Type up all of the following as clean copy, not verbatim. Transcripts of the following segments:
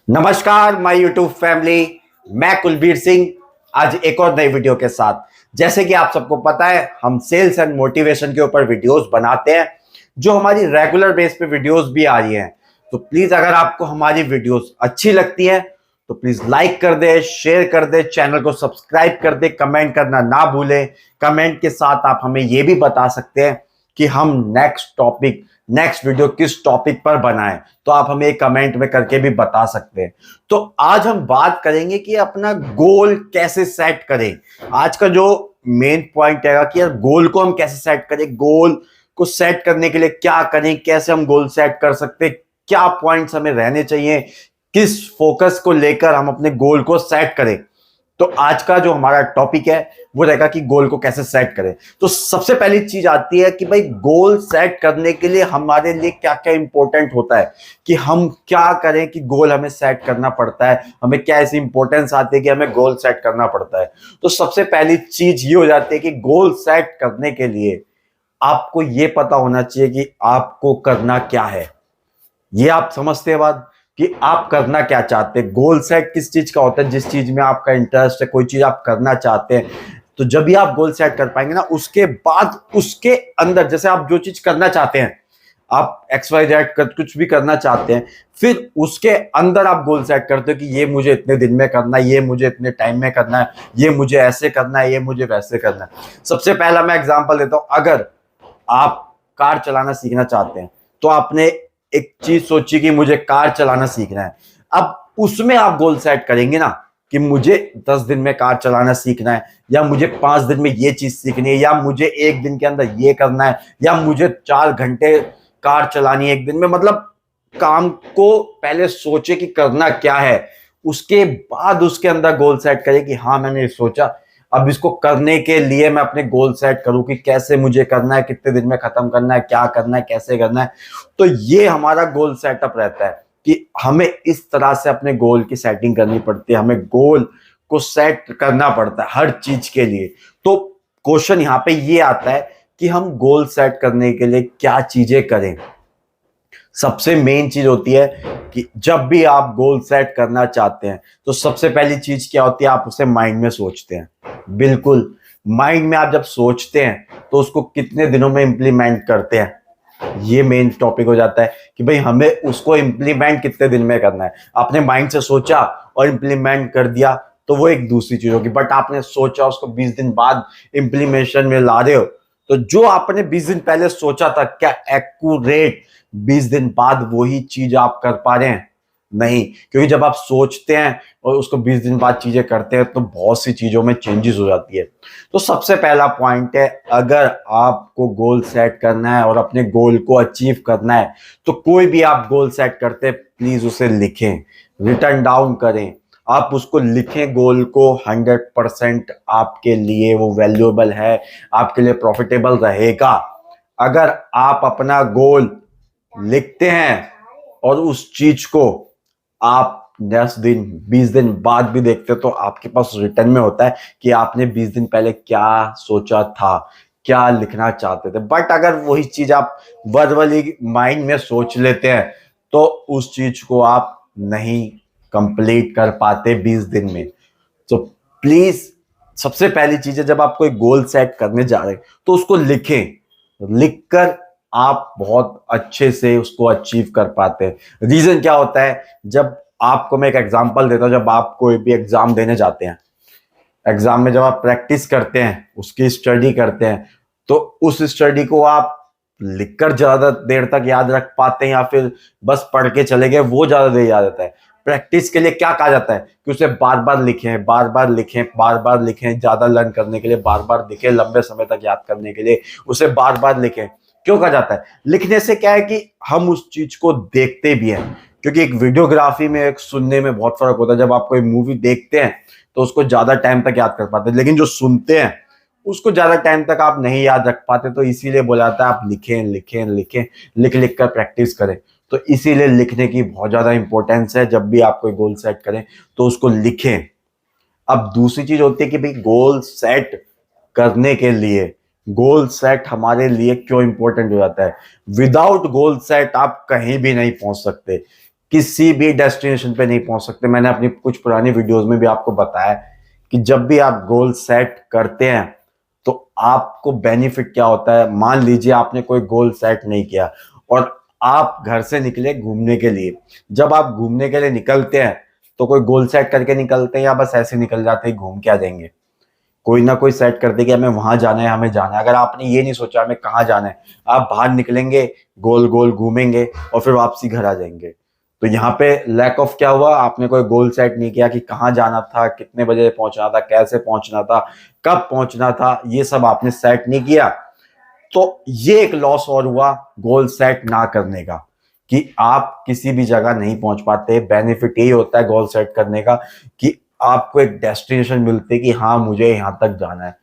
नमस्कार my YouTube family. मैं कुलबीर सिंह आज एक और नई वीडियो के साथ। जैसे कि आप सबको पता है, हम सेल्स एंड मोटिवेशन के ऊपर वीडियोस बनाते हैं, जो हमारी रेगुलर बेस पे वीडियोस भी आ रही हैं। तो प्लीज अगर आपको हमारी वीडियोस अच्छी लगती हैं तो प्लीज लाइक कर दे, शेयर कर दे, चैनल को सब्सक्राइब कर दे, कमेंट करना ना भूलें। कमेंट के साथ आप हमें यह भी बता सकते हैं कि हम नेक्स्ट वीडियो किस टॉपिक पर बनाएं, तो आप हमें कमेंट में करके भी बता सकते हैं। तो आज हम बात करेंगे कि अपना गोल कैसे सेट करें। आज का जो मेन पॉइंट है कि यार गोल को हम कैसे सेट करें, गोल को सेट करने के लिए क्या करें, कैसे हम गोल सेट कर सकते हैं, क्या पॉइंट्स हमें रहने चाहिए, किस फोकस को लेकर हम अपने गोल को सेट करें। तो आज का जो हमारा टॉपिक है वो रहेगा कि गोल को कैसे सेट करें। तो सबसे पहली चीज आती है कि भाई गोल सेट करने के लिए हमारे लिए क्या क्या इंपॉर्टेंट होता है, कि हम क्या करें कि गोल हमें सेट करना पड़ता है, हमें क्या ऐसी इंपॉर्टेंस आती है कि हमें गोल सेट करना पड़ता है। तो सबसे पहली चीज ये हो जाती है कि गोल सेट करने के लिए आपको ये पता होना चाहिए कि आपको करना क्या है। ये आप समझते हैं बात कि आप करना क्या चाहते हैं। गोल सेट किस चीज का होता है, जिस चीज में आपका इंटरेस्ट है, कोई चीज आप करना चाहते हैं। तो जब भी आप गोल सेट कर पाएंगे ना, उसके बाद उसके अंदर जैसे आप जो चीज करना चाहते हैं, आप XYZ कुछ भी करना चाहते हैं, फिर उसके अंदर आप गोल सेट करते हो कि ये मुझे इतने दिन में करना है, ये मुझे इतने टाइम में करना है, ये मुझे ऐसे करना है, ये मुझे वैसे करना है। सबसे पहला मैं एग्जांपल देता हूं। अगर आप कार चलाना सीखना चाहते हैं तो आपने एक चीज सोची कि मुझे कार चलाना सीखना है। अब उसमें आप गोल सेट करेंगे ना कि मुझे 10 दिन में कार चलाना सीखना है, या मुझे 5 दिन में ये चीज सीखनी है, या मुझे एक दिन के अंदर ये करना है, या मुझे 4 घंटे कार चलानी है एक दिन में। मतलब काम को पहले सोचे कि करना क्या है, उसके बाद उसके अंदर गोल सेट करें कि हाँ मैंने सोचा, अब इसको करने के लिए मैं अपने गोल सेट करूं कि कैसे मुझे करना है, कितने दिन में खत्म करना है, क्या करना है, कैसे करना है। तो ये हमारा गोल सेटअप रहता है कि हमें इस तरह से अपने गोल की सेटिंग करनी पड़ती है, हमें गोल को सेट करना पड़ता है हर चीज के लिए। तो क्वेश्चन यहां पे ये आता है कि हम गोल सेट करने के लिए क्या चीजें करें। सबसे मेन चीज होती है कि जब भी आप गोल सेट करना चाहते हैं तो सबसे पहली चीज क्या होती है, आप उसे माइंड में सोचते हैं। बिल्कुल, माइंड में आप जब सोचते हैं तो उसको कितने दिनों में इंप्लीमेंट करते हैं, ये मेन टॉपिक हो जाता है कि भाई हमें उसको इंप्लीमेंट कितने दिन में करना है। आपने माइंड से सोचा और इंप्लीमेंट कर दिया तो वो एक दूसरी चीज होगी, बट आपने सोचा उसको 20 दिन बाद इंप्लीमेशन में ला रहे हो, तो जो आपने 20 दिन पहले सोचा था क्या एक्यूरेट 20 दिन बाद वही चीज आप कर पा रहे हैं? नहीं, क्योंकि जब आप सोचते हैं और उसको 20 दिन बाद चीजें करते हैं तो बहुत सी चीजों में चेंजेस हो जाती है। तो सबसे पहला पॉइंट है, अगर आपको गोल सेट करना है और अपने गोल को अचीव करना है तो कोई भी आप गोल सेट करते हैं प्लीज उसे लिखें, रिटर्न डाउन करें। आप उसको लिखें, गोल को 100% आपके लिए वो वैल्यूएबल है, आपके लिए प्रॉफिटेबल रहेगा। अगर आप अपना गोल लिखते हैं और उस चीज को आप 10 दिन 20 दिन बाद भी देखते हो तो आपके पास रिटर्न में होता है कि आपने 20 दिन पहले क्या सोचा था, क्या लिखना चाहते थे। बट अगर वही चीज आप वर्बली माइंड में सोच लेते हैं तो उस चीज को आप नहीं कंप्लीट कर पाते 20 दिन में। तो प्लीज सबसे पहली चीज है, जब आप कोई गोल सेट करने जा रहे हैं तो उसको लिखें। लिखकर आप बहुत अच्छे से उसको अचीव कर पाते हैं। रीजन क्या होता है, जब आपको मैं एक एग्जांपल देता हूं, जब आप कोई भी एग्जाम देने जाते हैं, एग्जाम में जब आप प्रैक्टिस करते हैं, उसकी स्टडी करते हैं, तो उस स्टडी को आप लिखकर ज्यादा देर तक याद रख पाते हैं या फिर बस पढ़ के चले गए वो ज्यादा देर याद रहता है। प्रैक्टिस के लिए क्या कहा जाता है कि उसे बार बार लिखें, बार बार लिखें, बार बार लिखें, ज्यादा लर्न करने के लिए बार बार लिखें, लंबे समय तक याद करने के लिए उसे बार बार लिखें। क्यों कहा जाता है? लिखने से क्या है कि हम उस चीज को देखते भी हैं, क्योंकि एक वीडियोग्राफी में एक सुनने में बहुत फर्क होता है। जब आप कोई मूवी देखते हैं तो उसको ज्यादा टाइम तक याद कर पाते हैं, लेकिन जो सुनते हैं उसको ज्यादा टाइम तक आप नहीं याद रख पाते। तो इसीलिए बोला जाता है आप लिखें लिखें लिखें, लिख लिख कर प्रैक्टिस करें। तो इसीलिए लिखने की बहुत ज्यादा इंपॉर्टेंस है। जब भी आप कोई गोल सेट करें तो उसको लिखें। अब दूसरी चीज होती है कि भाई गोल सेट करने के लिए, गोल सेट हमारे लिए क्यों इंपॉर्टेंट हो जाता है। विदाउट गोल सेट आप कहीं भी नहीं पहुंच सकते। किसी भी डेस्टिनेशन पे नहीं पहुंच सकते। मैंने अपनी कुछ पुरानी वीडियोस में भी आपको बताया कि जब भी आप गोल सेट करते हैं तो आपको बेनिफिट क्या होता है। मान लीजिए आपने कोई गोल सेट नहीं किया और आप घर से निकले घूमने के लिए। जब आप घूमने के लिए निकलते हैं तो कोई गोल सेट करके निकलते हैं या बस ऐसे निकल जाते हैं घूम के आ जाएंगे? कोई ना कोई सेट करते कि हमें वहां जाना है, हमें जाना है। अगर आपने ये नहीं सोचा हमें कहाँ जाना है, आप बाहर निकलेंगे, गोल गोल घूमेंगे और फिर वापसी घर आ जाएंगे। तो यहाँ पे लैक ऑफ क्या हुआ, आपने कोई गोल सेट नहीं किया कि कहाँ जाना था, कितने बजे पहुंचना था, कैसे पहुंचना था, कब पहुंचना था, ये सब आपने सेट नहीं किया। तो ये एक लॉस और हुआ गोल सेट ना करने का कि आप किसी भी जगह नहीं पहुंच पाते। बेनिफिट यही होता है गोल सेट करने का कि आपको एक डेस्टिनेशन मिलती है कि हाँ मुझे यहां तक जाना है।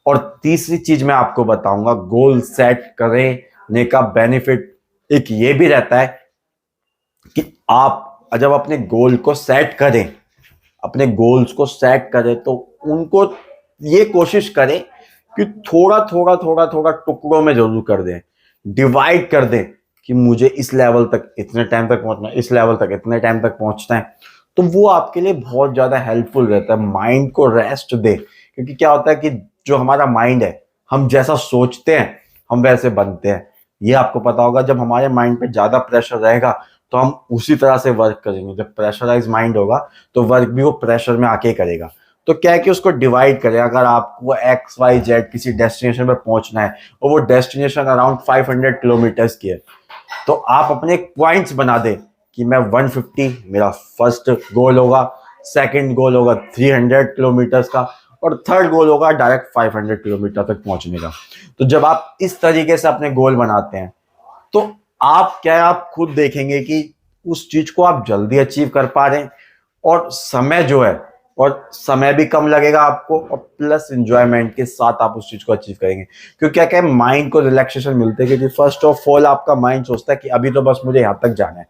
और तीसरी चीज मैं आपको बताऊंगा गोल सेट करने का बेनिफिट एक ये भी रहता है कि आप जब अपने गोल को सेट करें, अपने गोल्स को सेट करें तो उनको ये कोशिश करें कि थोड़ा थोड़ा थोड़ा थोड़ा टुकड़ों में जरूर कर दें, डिवाइड कर दें कि मुझे इस लेवल तक इतने टाइम तक पहुंचना है, इस लेवल तक इतने टाइम तक पहुंचना है। तो वो आपके लिए बहुत ज्यादा हेल्पफुल रहता है। माइंड को रेस्ट दे, क्योंकि क्या होता है कि जो हमारा माइंड है, हम जैसा सोचते हैं हम वैसे बनते हैं। ये आपको पता होगा, जब हमारे माइंड पे ज्यादा प्रेशर रहेगा तो हम उसी तरह से वर्क करेंगे। जब प्रेशराइज माइंड होगा तो वर्क भी वो प्रेशर में आके करेगा। तो क्या है कि उसको डिवाइड करें। अगर आपको एक्स वाई जेड किसी डेस्टिनेशन पर पहुंचना है और वो डेस्टिनेशन अराउंड 500 किलोमीटर्स की है, तो आप अपने पॉइंट्स बना दें कि मैं 150 मेरा फर्स्ट गोल होगा, सेकंड गोल होगा 300 किलोमीटर्स का और थर्ड गोल होगा डायरेक्ट 500 किलोमीटर तक पहुंचने का। तो जब आप इस तरीके से अपने गोल बनाते हैं तो आप क्या है, आप खुद देखेंगे कि उस चीज को आप जल्दी अचीव कर पा रहे हैं और समय जो है, और समय भी कम लगेगा आपको और प्लस एंजॉयमेंट के साथ आप उस चीज को अचीव करेंगे। क्योंकि क्या क्या माइंड को रिलैक्सेशन मिलते हैं, क्योंकि फर्स्ट ऑफ ऑल आपका माइंड सोचता है कि अभी तो बस मुझे यहां तक जाना है,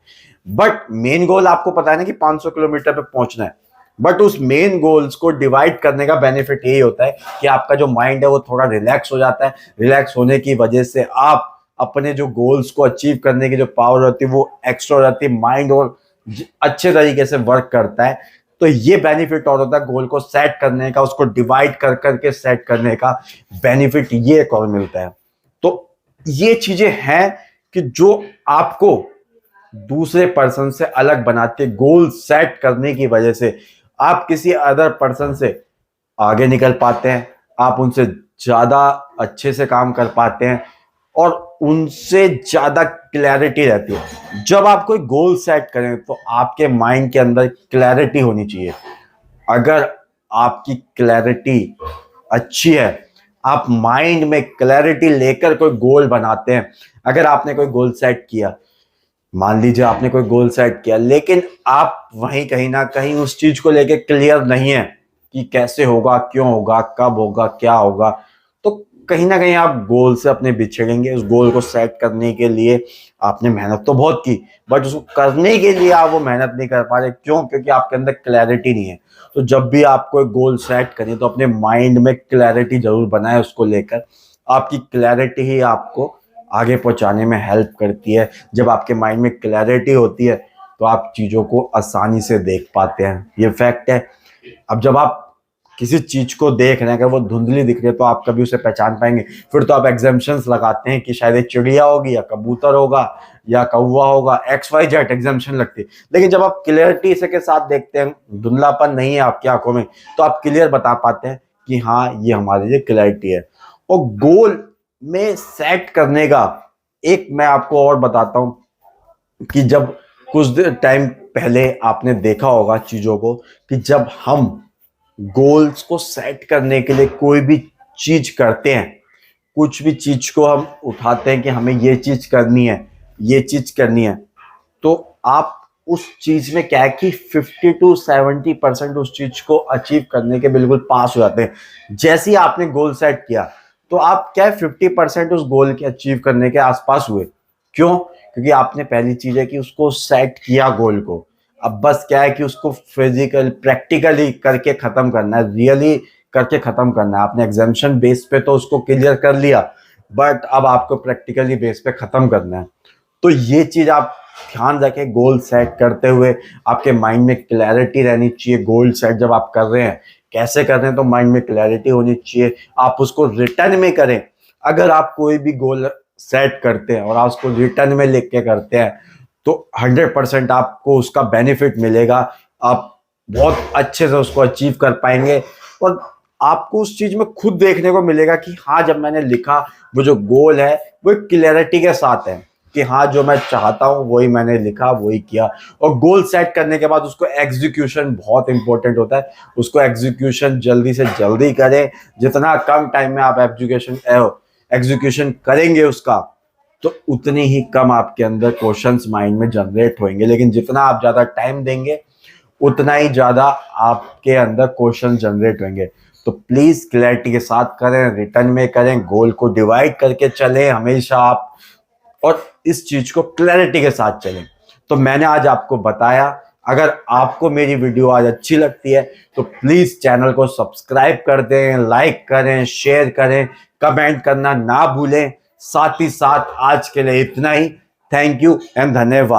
बट मेन गोल आपको पता है ना कि 500 किलोमीटर पे पहुंचना है। बट उस मेन गोल्स को डिवाइड करने का बेनिफिट यही होता है कि आपका जो माइंड है वो थोड़ा रिलैक्स हो जाता है। रिलैक्स होने की वजह से आप अपने जो गोल्स को अचीव करने की जो पावर होती है वो एक्स्ट्रा हो जाती है, माइंड और अच्छे तरीके से वर्क करता है। तो ये बेनिफिट और होता है गोल को सेट करने का, उसको डिवाइड कर करके सेट करने का बेनिफिट ये एक और मिलता है। तो ये चीजें हैं कि जो आपको दूसरे पर्सन से अलग बनाते हैं। गोल सेट करने की वजह से आप किसी अदर पर्सन से आगे निकल पाते हैं, आप उनसे ज्यादा अच्छे से काम कर पाते हैं और उनसे ज्यादा क्लैरिटी रहती है। जब आप कोई गोल सेट करें तो आपके माइंड के अंदर क्लैरिटी होनी चाहिए। अगर आपकी क्लैरिटी अच्छी है, आप माइंड में क्लैरिटी लेकर कोई गोल बनाते हैं। अगर आपने कोई गोल सेट किया, मान लीजिए आपने कोई गोल सेट किया लेकिन आप वहीं कहीं ना कहीं उस चीज को लेके क्लियर नहीं है कि कैसे होगा, क्यों होगा, कब होगा, क्या होगा, तो कहीं ना कहीं आप गोल से अपने बिछड़ेंगे। उस गोल को सेट करने के लिए आपने मेहनत तो बहुत की, बट उसको करने के लिए आप वो मेहनत नहीं कर पा रहे। क्यों? क्योंकि आपके अंदर क्लैरिटी नहीं है। तो जब भी आप कोई गोल सेट करें तो अपने माइंड में क्लैरिटी जरूर बनाए उसको लेकर। आपकी क्लैरिटी ही आपको आगे पहुंचाने में हेल्प करती है। जब आपके माइंड में क्लैरिटी होती है तो आप चीज़ों को आसानी से देख पाते हैं, ये फैक्ट है। अब जब आप किसी चीज को देख रहे हैं, अगर वो धुंधली दिख रही है तो आप कभी उसे पहचान पाएंगे? फिर तो आप एग्जाम्पशंस लगाते हैं कि शायद एक चिड़िया होगी या कबूतर होगा या कौवा होगा, एक्स वाई जेड एग्जाम्पशन लगती है। लेकिन जब आप क्लियरिटी से के साथ देखते हैं, धुंधलापन नहीं है आपकी आंखों में, तो आप क्लियर बता पाते हैं कि हाँ ये हमारे लिए क्लैरिटी है। और गोल में सेट करने का एक मैं आपको और बताता हूं कि जब कुछ टाइम पहले आपने देखा होगा चीजों को कि जब हम गोल्स को सेट करने के लिए कोई भी चीज करते हैं, कुछ भी चीज को हम उठाते हैं कि हमें ये चीज करनी है, ये चीज करनी है, तो आप उस चीज में क्या है कि 50 to 70% उस चीज को अचीव करने के बिल्कुल पास हो जाते हैं। जैसे ही आपने गोल सेट किया तो आप क्या है 50% उस गोल के अचीव करने के आसपास हुए। क्यों? क्योंकि आपने पहली चीज है कि उसको सेट किया गोल को। अब बस क्या है कि उसको फिजिकल प्रैक्टिकली करके खत्म करना है, रियली करके खत्म करना है। आपने एग्जाम्पशन बेस पे तो उसको क्लियर कर लिया, बट अब आपको प्रैक्टिकली बेस पे खत्म करना है। तो ये चीज आप ध्यान रखें, गोल सेट करते हुए आपके माइंड में क्लैरिटी रहनी चाहिए। गोल सेट जब आप कर रहे हैं, कैसे कर रहे हैं, तो माइंड में क्लैरिटी होनी चाहिए। आप उसको रिटर्न में करें। अगर आप कोई भी गोल सेट करते हैं और आप उसको रिटर्न में लिख के करते हैं तो 100% आपको उसका बेनिफिट मिलेगा। आप बहुत अच्छे से उसको अचीव कर पाएंगे और आपको उस चीज में खुद देखने को मिलेगा कि हाँ, जब मैंने लिखा वो जो गोल है वो एक क्लैरिटी के साथ है कि हाँ, जो मैं चाहता हूँ वही मैंने लिखा, वही किया। और गोल सेट करने के बाद उसको एग्जीक्यूशन बहुत इंपॉर्टेंट होता है। उसको एग्जीक्यूशन जल्दी से जल्दी करें। जितना कम टाइम में आप एग्जीक्यूशन करेंगे उसका, तो उतनी ही कम आपके अंदर क्वेश्चंस माइंड में जनरेट होंगे। लेकिन जितना आप ज्यादा टाइम देंगे उतना ही ज्यादा आपके अंदर क्वेश्चन जनरेट होंगे। तो प्लीज क्लैरिटी के साथ करें, रिटर्न में करें, गोल को डिवाइड करके चलें हमेशा आप, और इस चीज को क्लैरिटी के साथ चलें। तो मैंने आज आपको बताया। अगर आपको मेरी वीडियो आज अच्छी लगती है तो प्लीज चैनल को सब्सक्राइब कर दें, लाइक करें, शेयर करें, कमेंट करना ना भूलें। साथ ही साथ आज के लिए इतना ही। थैंक यू एंड धन्यवाद।